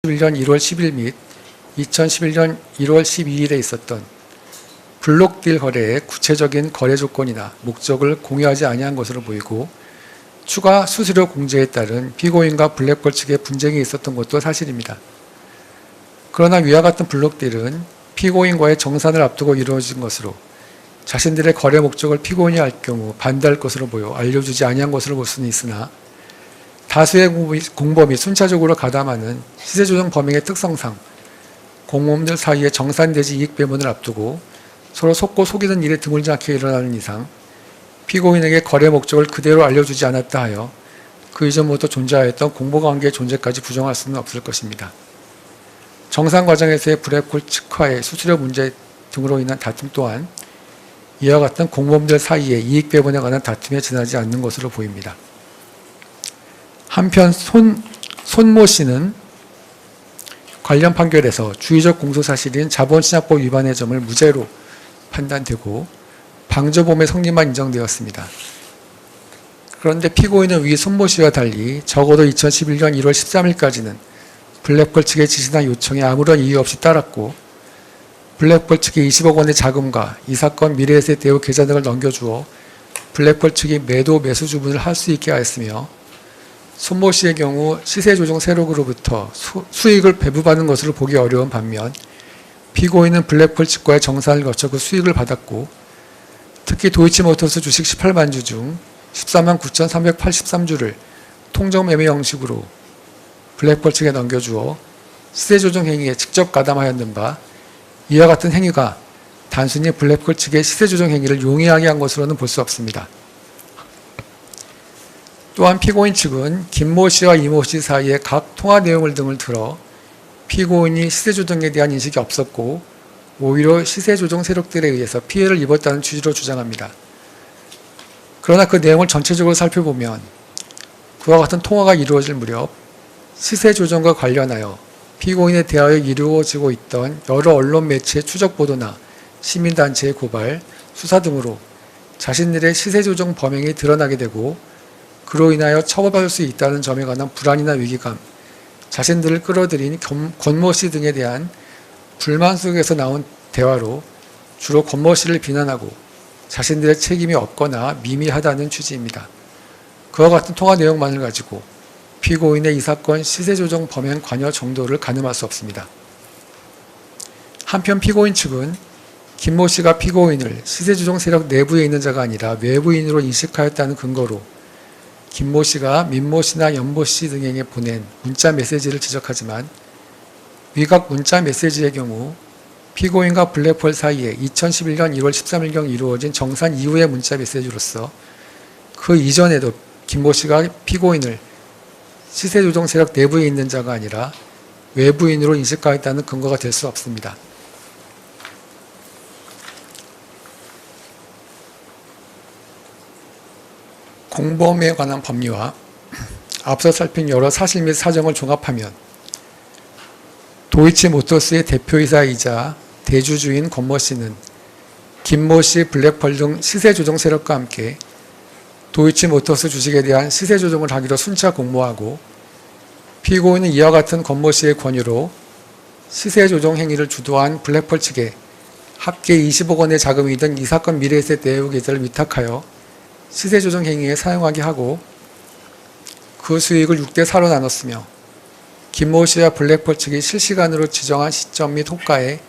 2011년 1월 10일 및 2011년 1월 12일에 있었던 블록딜 거래의 구체적인 거래 조건이나 목적을 공유하지 아니한 것으로 보이고, 추가 수수료 공제에 따른 피고인과 블랙펄 측의 분쟁이 있었던 것도 사실입니다. 그러나 위와 같은 블록딜은 피고인과의 정산을 앞두고 이루어진 것으로 자신들의 거래 목적을 피고인이 알 경우 반대할 것으로 보여 알려주지 아니한 것으로 볼 수는 있으나, 다수의 공범이 순차적으로 가담하는 시세조정 범행의 특성상 공범들 사이에 정산대지 이익 배분을 앞두고 서로 속고 속이는 일이 드물지 않게 일어나는 이상 피고인에게 거래 목적을 그대로 알려주지 않았다 하여 그 이전부터 존재하였던 공모관계의 존재까지 부정할 수는 없을 것입니다. 정산 과정에서의 블랙홀 측과의 수수료 문제 등으로 인한 다툼 또한 이와 같은 공범들 사이의 이익 배분에 관한 다툼에 지나지 않는 것으로 보입니다. 한편 손모 씨는 관련 판결에서 주의적 공소사실인 자본시장법 위반의 점을 무죄로 판단되고 방조범의 성립만 인정되었습니다. 그런데 피고인은 위 손모 씨와 달리 적어도 2011년 1월 13일까지는 블랙펄 측의 지시나 요청에 아무런 이유 없이 따랐고, 블랙펄 측이 20억 원의 자금과 이 사건 미래에셋 대우 계좌 등을 넘겨주어 블랙펄 측이 매도 매수 주문을 할 수 있게 하였으며, 손모 씨의 경우 시세조정 세력으로부터 수익을 배부받는 것으로 보기 어려운 반면 피고인은 블랙펄 측과의 정산을 거쳐 그 수익을 받았고, 특히 도이치모터스 주식 18만 주 중 14만 9,383주를 통정매매 형식으로 블랙펄 측에 넘겨주어 시세조정 행위에 직접 가담하였는 바, 이와 같은 행위가 단순히 블랙펄 측의 시세조정 행위를 용이하게 한 것으로는 볼 수 없습니다. 또한 피고인 측은 김모 씨와 이모 씨 사이의 각 통화 내용을 등을 들어 피고인이 시세조정에 대한 인식이 없었고 오히려 시세조정 세력들에 의해서 피해를 입었다는 취지로 주장합니다. 그러나 그 내용을 전체적으로 살펴보면 그와 같은 통화가 이루어질 무렵 시세조정과 관련하여 피고인에 대하여 이루어지고 있던 여러 언론 매체의 추적 보도나 시민단체의 고발, 수사 등으로 자신들의 시세조정 범행이 드러나게 되고 그로 인하여 처벌받을 수 있다는 점에 관한 불안이나 위기감, 자신들을 끌어들인 권모 씨 등에 대한 불만 속에서 나온 대화로 주로 권모 씨를 비난하고 자신들의 책임이 없거나 미미하다는 취지입니다. 그와 같은 통화 내용만을 가지고 피고인의 이 사건 시세조정 범행 관여 정도를 가늠할 수 없습니다. 한편 피고인 측은 김모 씨가 피고인을 시세조정 세력 내부에 있는 자가 아니라 외부인으로 인식하였다는 근거로 김모 씨가 민모 씨나 연모 씨 등에게 보낸 문자 메시지를 지적하지만, 위각 문자 메시지의 경우 피고인과 블랙펄 사이에 2011년 1월 13일경 이루어진 정산 이후의 문자 메시지로서 그 이전에도 김모 씨가 피고인을 시세조정 세력 내부에 있는 자가 아니라 외부인으로 인식하였다는 근거가 될 수 없습니다. 공범에 관한 법리와 앞서 살핀 여러 사실 및 사정을 종합하면 도이치모터스의 대표이사이자 대주주인 권모 씨는 김모 씨, 블랙펄 등 시세조정 세력과 함께 도이치모터스 주식에 대한 시세조정을 하기로 순차 공모하고, 피고인은 이와 같은 권모 씨의 권유로 시세조정 행위를 주도한 블랙펄 측에 합계 20억 원의 자금이 든 이 사건 미래에셋 대우 계좌를 위탁하여 시세조정 행위에 사용하게 하고 그 수익을 6대 4로 나눴으며, 김모 씨와 블랙펄 측이 실시간으로 지정한 시점 및 호가에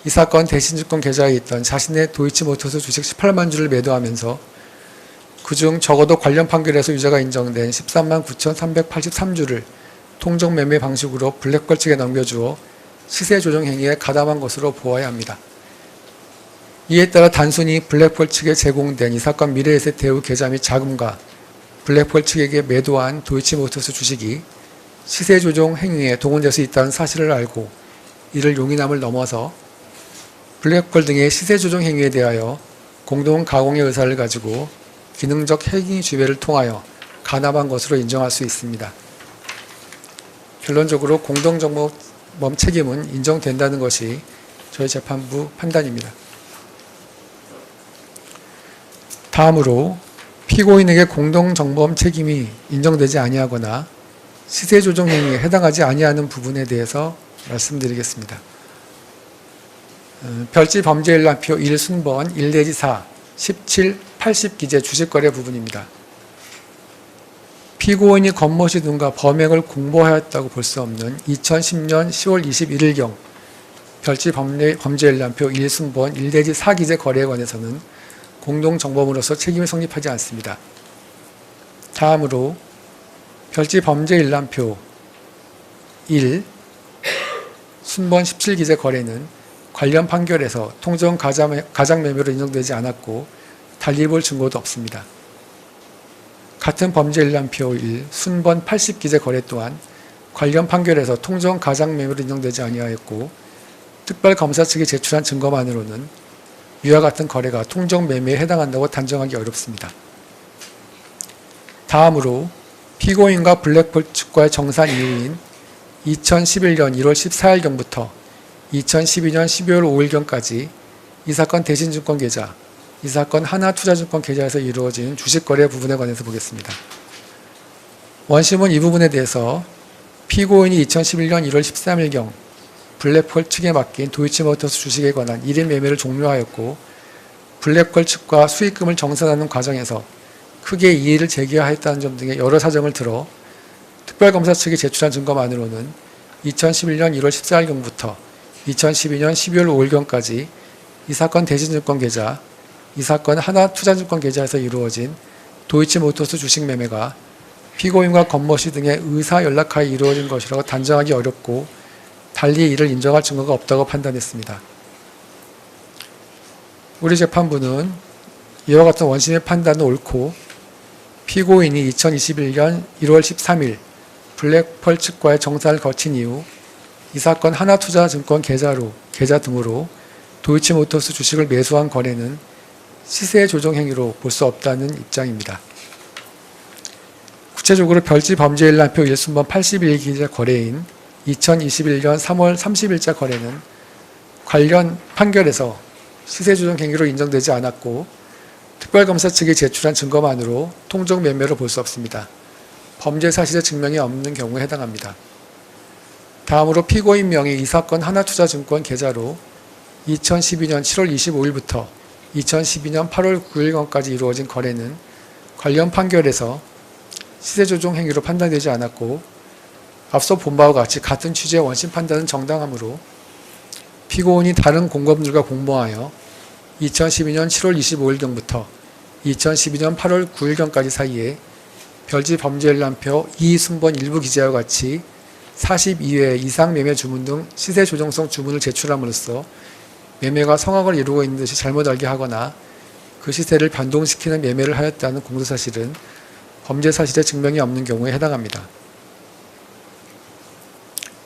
이 사건 대신증권 계좌에 있던 자신의 도이치모터스 주식 18만 주를 매도하면서 그중 적어도 관련 판결에서 유죄가 인정된 13만 9,383주를 통정매매 방식으로 블랙펄 측에 넘겨주어 시세조정 행위에 가담한 것으로 보아야 합니다. 이에 따라 단순히 블랙펄 측에 제공된 이 사건 미래에셋 대우 계좌 및 자금과 블랙펄 측에게 매도한 도이치모터스 주식이 시세조정 행위에 동원될 수 있다는 사실을 알고 이를 용인함을 넘어서 블랙펄 등의 시세조정 행위에 대하여 공동 가공의 의사를 가지고 기능적 행위 주배를 통하여 가담한 것으로 인정할 수 있습니다. 결론적으로 공동정범 책임은 인정된다는 것이 저희 재판부 판단입니다. 다음으로 피고인에게 공동정범 책임이 인정되지 아니하거나 시세 조정 행위에 해당하지 아니하는 부분에 대해서 말씀드리겠습니다. 별지 범죄 일람표 1순번 1 내지 4, 17, 80 기재 주식거래 부분입니다. 피고인이 겉멋이 둔가 범행을 공모하였다고 볼 수 없는 2010년 10월 21일경 별지 범죄 일람표 1순번 1 내지 4 기재 거래에 관해서는 공동정범으로서 책임이 성립하지 않습니다. 다음으로 별지 범죄 일람표 1 순번 17 기재 거래는 관련 판결에서 통정 가장 매매로 인정되지 않았고 달리 볼 증거도 없습니다. 같은 범죄 일람표 1 순번 80 기재 거래 또한 관련 판결에서 통정 가장 매매로 인정되지 아니하였고 특별검사 측이 제출한 증거만으로는 위와 같은 거래가 통정 매매에 해당한다고 단정하기 어렵습니다. 다음으로 피고인과 블랙펄 측과의 정산 이후인 2011년 1월 14일경부터 2012년 12월 5일경까지 이 사건 대신증권 계좌, 이 사건 하나투자증권 계좌에서 이루어진 주식거래 부분에 관해서 보겠습니다. 원심은 이 부분에 대해서 피고인이 2011년 1월 13일경 블랙펄 측에 맡긴 도이치모터스 주식에 관한 1인 매매를 종료하였고 블랙펄 측과 수익금을 정산하는 과정에서 크게 이의를 제기하였다는 점 등의 여러 사정을 들어 특별검사 측이 제출한 증거만으로는 2011년 1월 14일경부터 2012년 12월 5일경까지 이 사건 대신증권 계좌, 이 사건 하나투자증권 계좌에서 이루어진 도이치모터스 주식 매매가 피고인과 겉멋이 등의 의사 연락하에 이루어진 것이라고 단정하기 어렵고 달리 이를 인정할 증거가 없다고 판단했습니다. 우리 재판부는 이와 같은 원심의 판단은 옳고 피고인이 2021년 1월 13일 블랙펄 측과의 정산을 거친 이후 이 사건 하나투자증권 계좌 등으로 도이치모터스 주식을 매수한 거래는 시세 조정 행위로 볼 수 없다는 입장입니다. 구체적으로 별지 범죄 일람표 1순번 81기재 거래인 2021년 3월 30일자 거래는 관련 판결에서 시세 조정 행위로 인정되지 않았고 특별검사 측이 제출한 증거만으로 통정 매매로 볼 수 없습니다. 범죄 사실의 증명이 없는 경우에 해당합니다. 다음으로 피고인 명의 이 사건 하나투자증권 계좌로 2012년 7월 25일부터 2012년 8월 9일경까지 이루어진 거래는 관련 판결에서 시세조정 행위로 판단되지 않았고 앞서 본 바와 같이 같은 취지의 원심 판단은 정당하므로 피고인이 다른 공범들과 공모하여 2012년 7월 25일경부터 2012년 8월 9일경까지 사이에 별지 범죄 일람표 2순번 일부 기재와 같이 42회 이상 매매 주문 등 시세 조정성 주문을 제출함으로써 매매가 성악을 이루고 있는 듯이 잘못 알게 하거나 그 시세를 변동시키는 매매를 하였다는 공소사실은 범죄 사실의 증명이 없는 경우에 해당합니다.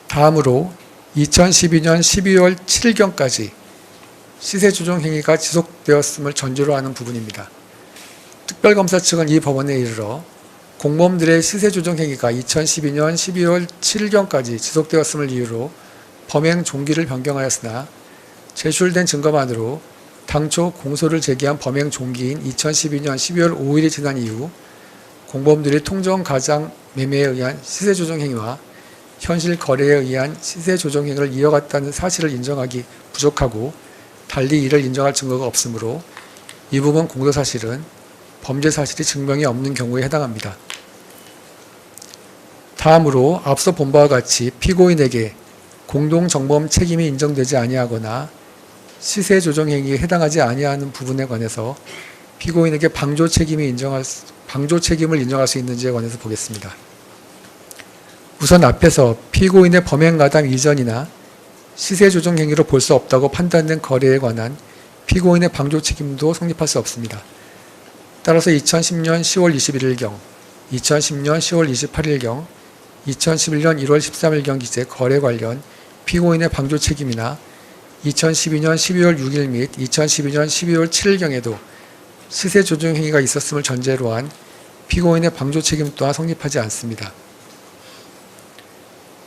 다음으로 2012년 12월 7일경까지 시세 조정 행위가 지속되었음을 전제로 하는 부분입니다. 특별검사 측은 이 법원에 이르러 공범들의 시세 조정 행위가 2012년 12월 7일경까지 지속되었음을 이유로 범행 종기를 변경하였으나 제출된 증거만으로 당초 공소를 제기한 범행 종기인 2012년 12월 5일이 지난 이후 공범들이 통정 가장 매매에 의한 시세 조정 행위와 현실 거래에 의한 시세 조정 행위를 이어갔다는 사실을 인정하기 부족하고 달리 이를 인정할 증거가 없으므로 이 부분 공소사실은 범죄 사실이 증명이 없는 경우에 해당합니다. 다음으로 앞서 본 바와 같이 피고인에게 공동정범 책임이 인정되지 아니하거나 시세 조정 행위에 해당하지 아니하는 부분에 관해서 피고인에게 방조 책임을 인정할 수 있는지에 관해서 보겠습니다. 우선 앞에서 피고인의 범행 가담 이전이나 시세 조정 행위로 볼 수 없다고 판단된 거래에 관한 피고인의 방조 책임도 성립할 수 없습니다. 따라서 2010년 10월 21일경, 2010년 10월 28일경, 2011년 1월 13일경 기재 거래 관련 피고인의 방조 책임이나 2012년 12월 6일 및 2012년 12월 7일경에도 시세 조정 행위가 있었음을 전제로 한 피고인의 방조 책임 또한 성립하지 않습니다.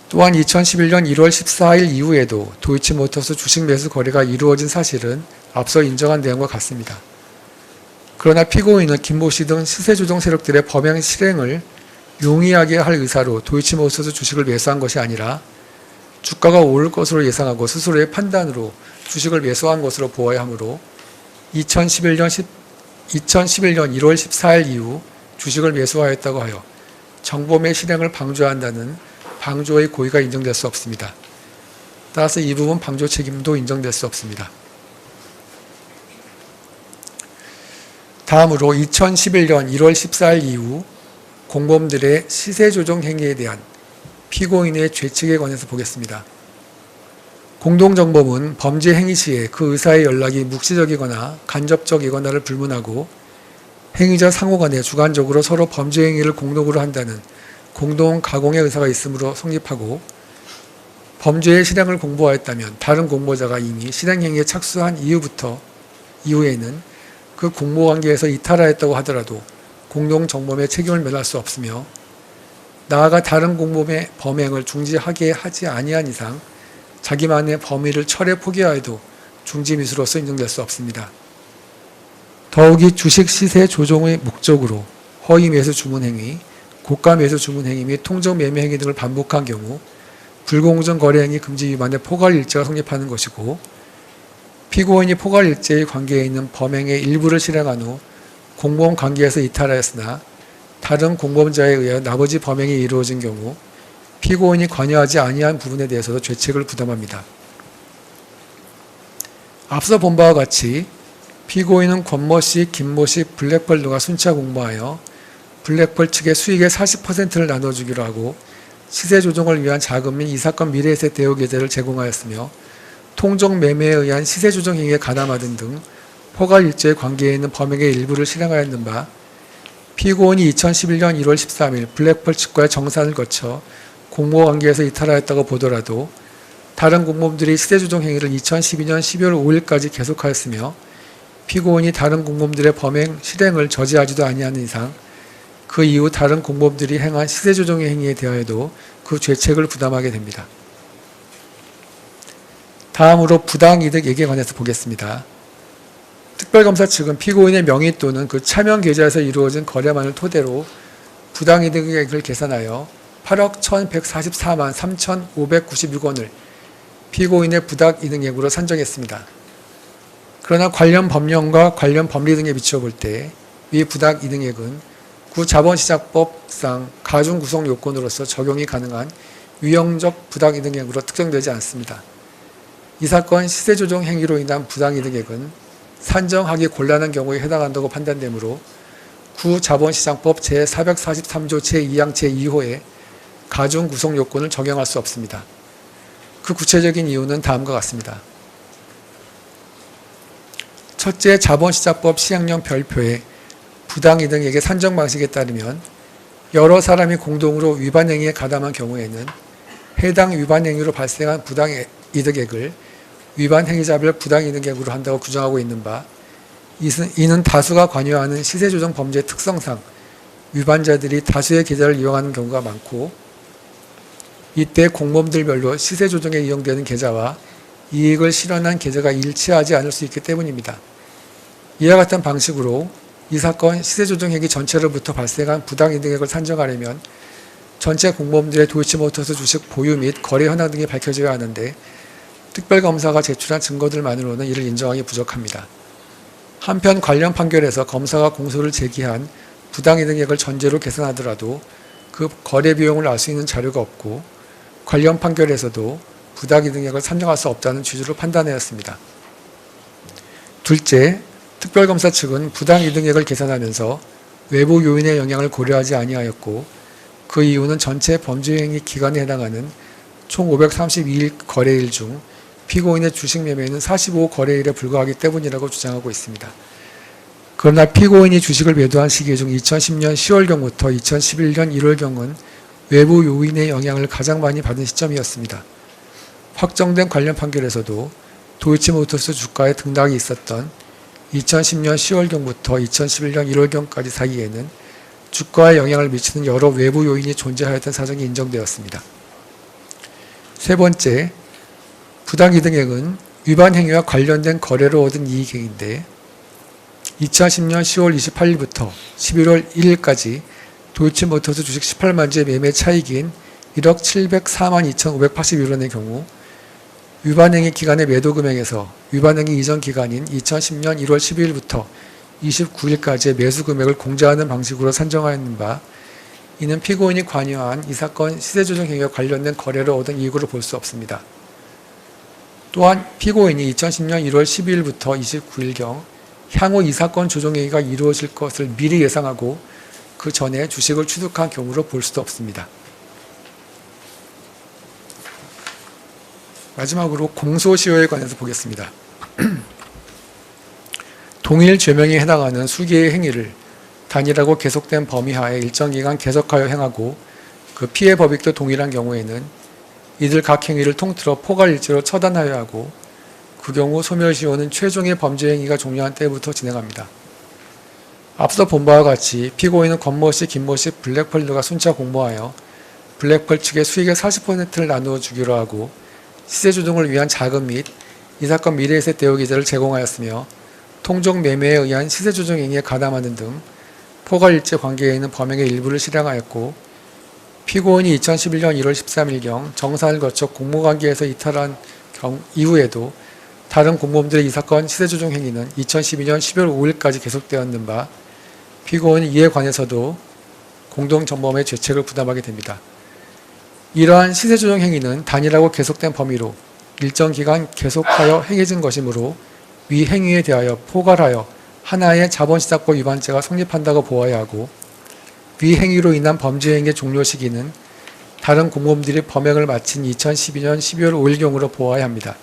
또한 2011년 1월 14일 이후에도 도이치모터스 주식 매수 거래가 이루어진 사실은 앞서 인정한 내용과 같습니다. 그러나 피고인은 김모 씨 등 시세 조정 세력들의 범행 실행을 용이하게 할 의사로 도이치모터스 주식을 매수한 것이 아니라 주가가 오를 것으로 예상하고 스스로의 판단으로 주식을 매수한 것으로 보아야 하므로 2011년 1월 14일 이후 주식을 매수하였다고 하여 정범의 실행을 방조한다는 방조의 고의가 인정될 수 없습니다. 따라서 이 부분 방조 책임도 인정될 수 없습니다. 다음으로 2011년 1월 14일 이후 공범들의 시세 조정 행위에 대한 피고인의 죄책에 관해서 보겠습니다. 공동정범은 범죄 행위 시에 그 의사의 연락이 묵시적이거나 간접적이거나를 불문하고 행위자 상호 간에 주관적으로 서로 범죄 행위를 공동으로 한다는 공동 가공의 의사가 있으므로 성립하고, 범죄의 실행을 공모하였다면 다른 공모자가 이미 실행 행위에 착수한 이후에는 그 공모관계에서 이탈하였다고 하더라도 공동정범의 책임을 면할 수 없으며, 나아가 다른 공범의 범행을 중지하게 하지 아니한 이상 자기만의 범위를 철회 포기하여도 중지미수로서 인정될 수 없습니다. 더욱이 주식 시세 조정의 목적으로 허위 매수 주문 행위, 고가 매수 주문 행위 및 통정 매매 행위 등을 반복한 경우 불공정 거래 행위 금지 위반의 포괄일죄가 성립하는 것이고, 피고인이 포괄일죄의 관계에 있는 범행의 일부를 실행한 후 공범 관계에서 이탈하였으나 다른 공범자에 의해 나머지 범행이 이루어진 경우 피고인이 관여하지 아니한 부분에 대해서도 죄책을 부담합니다. 앞서 본 바와 같이 피고인은 권모씨, 김모씨, 블랙펄 등과 순차 공모하여 블랙펄 측의 수익의 40%를 나눠주기로 하고 시세 조정을 위한 자금 및 이 사건 미래에셋 대여 계좌를 제공하였으며, 통정 매매에 의한 시세 조정 행위에 가담하던 등 포괄일죄의 관계에 있는 범행의 일부를 실행하였는 바, 피고인이 2011년 1월 13일 블랙펄 측과의 정산을 거쳐 공모 관계에서 이탈하였다고 보더라도 다른 공범들이 시세 조정 행위를 2012년 12월 5일까지 계속하였으며, 피고인이 다른 공범들의 범행 실행을 저지하지도 아니하는 이상 그 이후 다른 공범들이 행한 시세 조정의 행위에 대하여도 그 죄책을 부담하게 됩니다. 다음으로 부당이득액에 관해서 보겠습니다. 특별검사 측은 피고인의 명의 또는 그 차명 계좌에서 이루어진 거래만을 토대로 부당이득액을 계산하여 8억 1,144만 3,596원을 피고인의 부당이득액으로 산정했습니다. 그러나 관련 법령과 관련 법리 등에 비추어 볼 때 이 부당이득액은 구 자본시장법상 가중구성 요건으로서 적용이 가능한 유형적 부당이득액으로 특정되지 않습니다. 이 사건 시세조정 행위로 인한 부당이득액은 산정하기 곤란한 경우에 해당한다고 판단되므로 구 자본시장법 제443조 제2항 제2호에 가중구성 요건을 적용할 수 없습니다. 그 구체적인 이유는 다음과 같습니다. 첫째, 자본시장법 시행령 별표에 부당이득액의 산정 방식에 따르면 여러 사람이 공동으로 위반행위에 가담한 경우에는 해당 위반행위로 발생한 부당이득액을 위반행위자별 부당이득액으로 한다고 규정하고 있는 바, 이는 다수가 관여하는 시세조정 범죄의 특성상 위반자들이 다수의 계좌를 이용하는 경우가 많고, 이때 공범들별로 시세조정에 이용되는 계좌와 이익을 실현한 계좌가 일치하지 않을 수 있기 때문입니다. 이와 같은 방식으로 이 사건 시세조정행위 전체로부터 발생한 부당이득액을 산정하려면 전체 공범들의 도이치모터스 주식 보유 및 거래 현황 등이 밝혀져야 하는데, 특별검사가 제출한 증거들만으로는 이를 인정하기 부족합니다. 한편 관련 판결에서 검사가 공소를 제기한 부당이득액을 전제로 계산하더라도 그 거래 비용을 알 수 있는 자료가 없고, 관련 판결에서도 부당이득액을 산정할 수 없다는 취지로 판단하였습니다. 둘째, 특별검사 측은 부당이득액을 계산하면서 외부 요인의 영향을 고려하지 아니하였고, 그 이유는 전체 범죄행위 기간에 해당하는 총 532일 거래일 중 피고인의 주식 매매는 45거래일에 불과하기 때문이라고 주장하고 있습니다. 그러나 피고인이 주식을 매도한 시기 중 2010년 10월경부터 2011년 1월경은 외부 요인의 영향을 가장 많이 받은 시점이었습니다. 확정된 관련 판결에서도 도이치모터스 주가의 등락이 있었던 2010년 10월경부터 2011년 1월경까지 사이에는 주가에 영향을 미치는 여러 외부 요인이 존재하였던 사정이 인정되었습니다. 세 번째, 부당이득액은 위반 행위와 관련된 거래로 얻은 이익액인데 2010년 10월 28일부터 11월 1일까지 도이치모터스 주식 18만 주의 매매 차익인 1억 704만 2,581원의 경우 위반행위 기간의 매도 금액에서 위반행위 이전 기간인 2010년 1월 12일부터 29일까지의 매수 금액을 공제하는 방식으로 산정하였는 바, 이는 피고인이 관여한 이 사건 시세조정 행위와 관련된 거래로 얻은 이익으로 볼 수 없습니다. 또한 피고인이 2010년 1월 12일부터 29일경 향후 이 사건 조정행위가 이루어질 것을 미리 예상하고 그 전에 주식을 취득한 경우로 볼 수도 없습니다. 마지막으로 공소시효에 관해서 보겠습니다. 동일 죄명에 해당하는 수개의 행위를 단일하고 계속된 범위 하에 일정 기간 계속하여 행하고 그 피해 법익도 동일한 경우에는 이들 각 행위를 통틀어 포괄일제로 처단하여야 하고, 그 경우 소멸시효는 최종의 범죄 행위가 종료한 때부터 진행합니다. 앞서 본 바와 같이 피고인은 권모씨, 김모씨, 블랙펄드가 순차 공모하여 블랙펄 측에 수익의 40%를 나누어 주기로 하고 시세조정을 위한 자금 및 이 사건 미래에셋 대우 계좌를 제공하였으며, 통정 매매에 의한 시세조정 행위에 가담하는 등 포괄일제 관계에 있는 범행의 일부를 실행하였고, 피고인이 2011년 1월 13일경 정산을 거쳐 공모관계에서 이탈한 이후에도 다른 공모범들의 이 사건 시세조정 행위는 2012년 12월 5일까지 계속되었는 바, 피고인은 이에 관해서도 공동전범의 죄책을 부담하게 됩니다. 이러한 시세조정 행위는 단일하고 계속된 범위로 일정 기간 계속하여 행해진 것이므로 위 행위에 대하여 포괄하여 하나의 자본시장법 위반죄가 성립한다고 보아야 하고, 위 행위로 인한 범죄 행위의 종료 시기는 다른 공모범들이 범행을 마친 2012년 12월 5일경으로 보아야 합니다.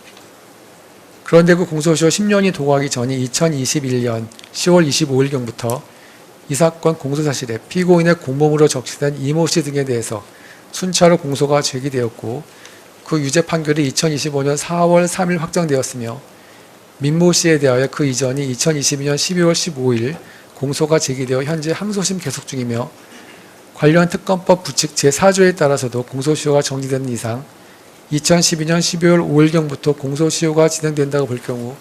그런데 그 공소시효 10년이 도고하기 전인 2021년 10월 25일경부터 이 사건 공소사실에 피고인의 공범으로 적시된 이모씨 등에 대해서 순차로 공소가 제기되었고, 그 유죄 판결이 2025년 4월 3일 확정되었으며, 민모씨에 대하여 그 이전이 2022년 12월 15일 공소가 제기되어 현재 항소심 계속 중이며, 관련 특검법 부칙 제4조에 따라서도 공소시효가 정지되는 이상 2012년 12월 5일경부터 공소시효가 진행된다고 볼 경우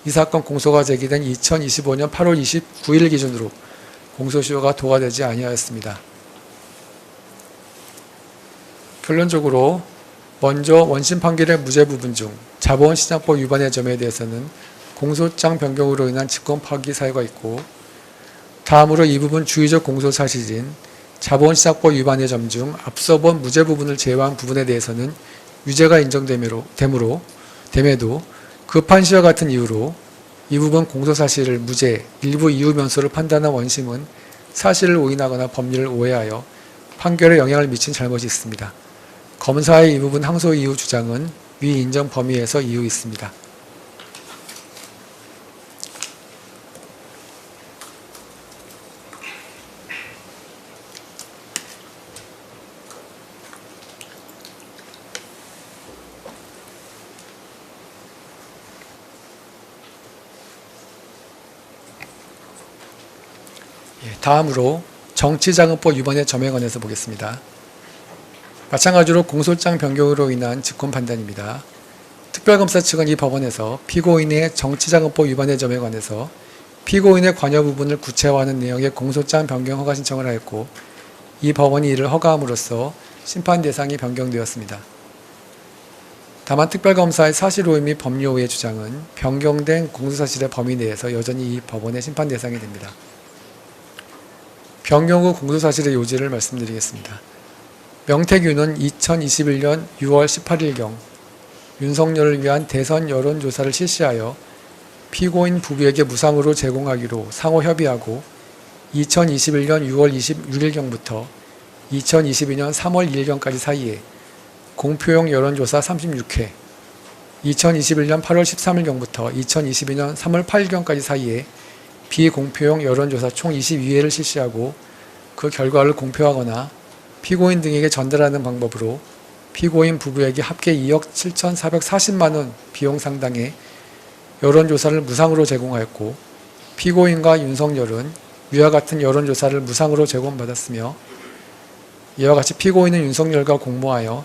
이 사건 공소가 제기된 2025년 8월 29일 기준으로 공소시효가 도과되지 아니하였습니다. 결론적으로 먼저 원심 판결의 무죄 부분 중 자본시장법 위반의 점에 대해서는 공소장 변경으로 인한 직권 파기 사유가 있고, 다음으로 이 부분 주의적 공소 사실인 자본시장법 위반의 점 중 앞서 본 무죄 부분을 제외한 부분에 대해서는 유죄가 인정됨에도 그 판시와 같은 이유로 이 부분 공소 사실을 무죄, 일부 이유 면소를 판단한 원심은 사실을 오인하거나 법리를 오해하여 판결에 영향을 미친 잘못이 있습니다. 검사의 이 부분 항소 이유 주장은 위 인정 범위에서 이유 있습니다. 다음으로 정치자금법 위반의 점에 관해서 보겠습니다. 마찬가지로 공소장 변경으로 인한 직권 판단입니다. 특별검사 측은 이 법원에서 피고인의 정치자금법 위반의 점에 관해서 피고인의 관여 부분을 구체화하는 내용의 공소장 변경 허가 신청을 하였고, 이 법원이 이를 허가함으로써 심판 대상이 변경되었습니다. 다만 특별검사의 사실오해 및 법리오해의 주장은 변경된 공소사실의 범위 내에서 여전히 이 법원의 심판 대상이 됩니다. 변경 후 공소사실의 요지를 말씀드리겠습니다. 명태균은 2021년 6월 18일경 윤석열을 위한 대선 여론조사를 실시하여 피고인 부부에게 무상으로 제공하기로 상호 협의하고 2021년 6월 26일경부터 2022년 3월 2일경까지 사이에 공표용 여론조사 36회, 2021년 8월 13일경부터 2022년 3월 8일경까지 사이에 비공표용 여론조사 총 22회를 실시하고 그 결과를 공표하거나 피고인 등에게 전달하는 방법으로 피고인 부부에게 합계 2억 7,440만원 비용 상당의 여론조사를 무상으로 제공하였고, 피고인과 윤석열은 위와 같은 여론조사를 무상으로 제공받았으며, 이와 같이 피고인은 윤석열과 공모하여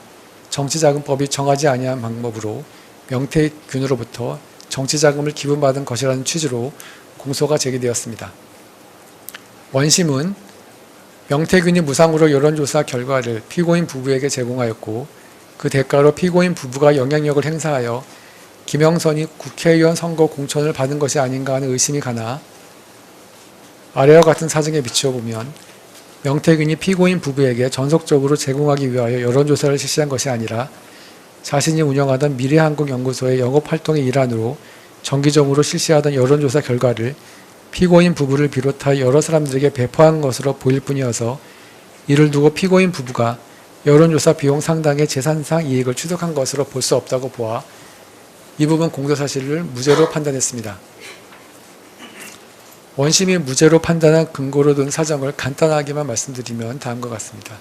정치자금법이 정하지 아니한 방법으로 명태균으로부터 정치자금을 기부받은 것이라는 취지로 공소가 제기되었습니다. 원심은 명태균이 무상으로 여론조사 결과를 피고인 부부에게 제공하였고 그 대가로 피고인 부부가 영향력을 행사하여 김영선이 국회의원 선거 공천을 받은 것이 아닌가 하는 의심이 가나 아래와 같은 사정에 비추어보면 명태균이 피고인 부부에게 전속적으로 제공하기 위하여 여론조사를 실시한 것이 아니라 자신이 운영하던 미래한국연구소의 영업활동의 일환으로 정기적으로 실시하던 여론조사 결과를 피고인 부부를 비롯하여 여러 사람들에게 배포한 것으로 보일 뿐이어서 이를 두고 피고인 부부가 여론조사 비용 상당의 재산상 이익을 취득한 것으로 볼 수 없다고 보아 이 부분 공소사실을 무죄로 판단했습니다. 원심이 무죄로 판단한 근거로 둔 사정을 간단하게만 말씀드리면 다음과 같습니다.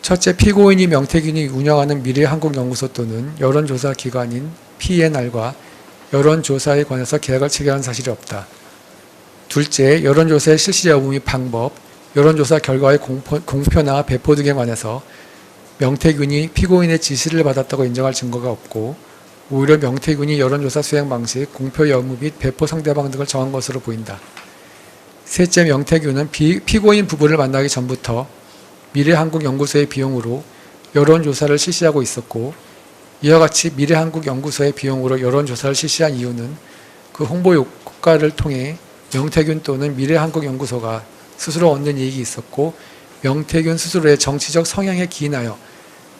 첫째, 피고인이 명태균이 운영하는 미래한국연구소 또는 여론조사 기관인 PNR과 여론조사에 관해서 계약을 체결한 사실이 없다. 둘째, 여론조사의 실시 여부 및 방법, 여론조사 결과의 공표나 배포 등에 관해서 명태균이 피고인의 지시를 받았다고 인정할 증거가 없고 오히려 명태균이 여론조사 수행 방식, 공표 여부 및 배포 상대방 등을 정한 것으로 보인다. 셋째, 명태균은 피고인 부부를 만나기 전부터 미래한국연구소의 비용으로 여론조사를 실시하고 있었고 이와 같이 미래한국연구소의 비용으로 여론조사를 실시한 이유는 그 홍보 효과를 통해 명태균 또는 미래한국연구소가 스스로 얻는 이익이 있었고 명태균 스스로의 정치적 성향에 기인하여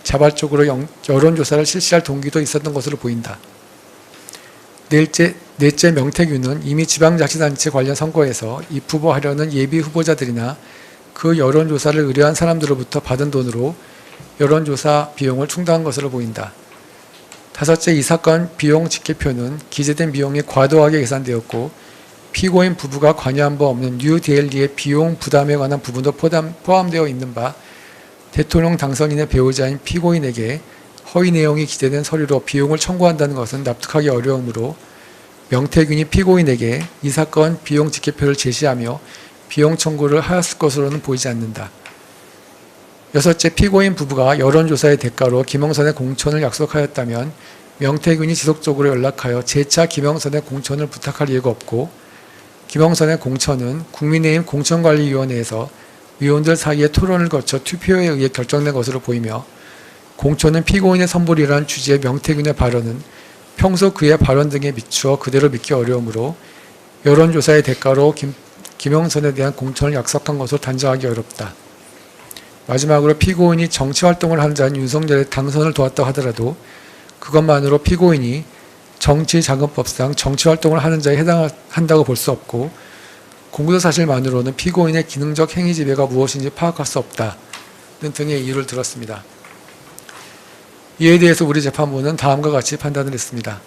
자발적으로 여론조사를 실시할 동기도 있었던 것으로 보인다. 넷째, 명태균은 이미 지방자치단체 관련 선거에서 입후보하려는 예비후보자들이나 그 여론조사를 의뢰한 사람들로부터 받은 돈으로 여론조사 비용을 충당한 것으로 보인다. 다섯째, 이 사건 비용 집계표는 기재된 비용이 과도하게 계산되었고 피고인 부부가 관여한 바 없는 뉴데일리의 비용 부담에 관한 부분도 포함되어 있는 바 대통령 당선인의 배우자인 피고인에게 허위 내용이 기재된 서류로 비용을 청구한다는 것은 납득하기 어려우므로 명태균이 피고인에게 이 사건 비용 집계표를 제시하며 비용 청구를 하였을 것으로는 보이지 않는다. 여섯째, 피고인 부부가 여론조사의 대가로 김영선의 공천을 약속하였다면 명태균이 지속적으로 연락하여 재차 김영선의 공천을 부탁할 이유가 없고 김영선의 공천은 국민의힘 공천관리위원회에서 위원들 사이의 토론을 거쳐 투표에 의해 결정된 것으로 보이며 공천은 피고인의 선물이라는 취지의 명태균의 발언은 평소 그의 발언 등에 비추어 그대로 믿기 어려우므로 여론조사의 대가로 김영선에 대한 공천을 약속한 것으로 단정하기 어렵다. 마지막으로 피고인이 정치활동을 하는 자인 윤석열의 당선을 도왔다고 하더라도 그것만으로 피고인이 정치자금법상 정치활동을 하는 자에 해당한다고 볼 수 없고 공소사실만으로는 피고인의 기능적 행위지배가 무엇인지 파악할 수 없다는 등의 이유를 들었습니다. 이에 대해서 우리 재판부는 다음과 같이 판단을 했습니다.